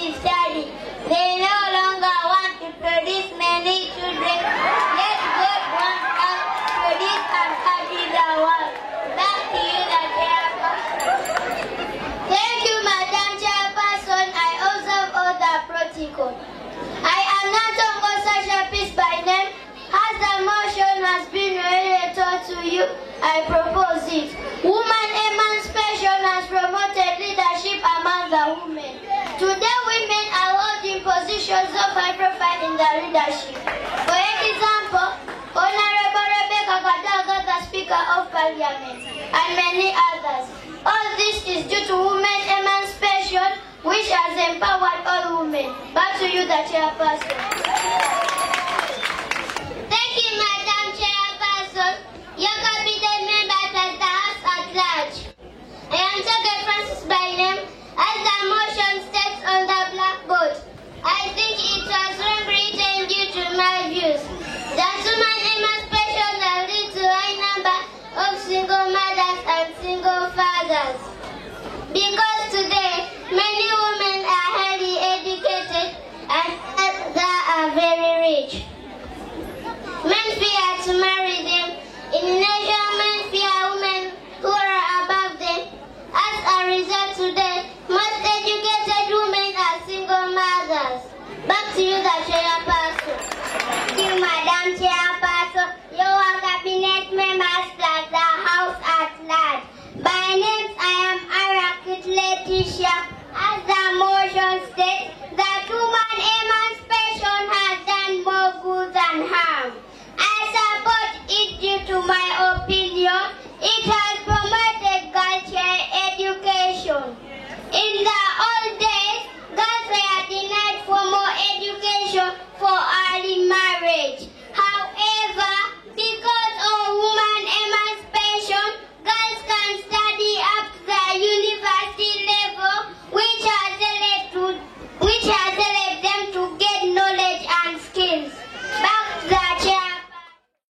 to study. They no longer want to produce many children. Let God want us to produce and study the world. Back to you, the chairperson. Thank you, Madam Chairperson. I observe all the protocol. I am Natongo Sasha Peace by name. As the motion has been related to you, I propose it. Woman emancipation has promoted leadership among the women. Today, women are holding positions of high profile in the leadership. For example, Honorable Rebecca Kadaga, the Speaker of Parliament, and many others. All this is due to women emancipation, which has empowered all women. Back to you, the chairperson. Thank you, Madam Chairperson. Your cabinet members and the House at large. I am Jackie Francis by name. As the motion states on the blackboard, I think it was wrong written due to my views. That woman emancipation will lead to a high number of single mothers and single fathers. Because today, many women are highly educated and others are very rich. Men fear to marry them. In nature, men fear women who are above them. As a result today, most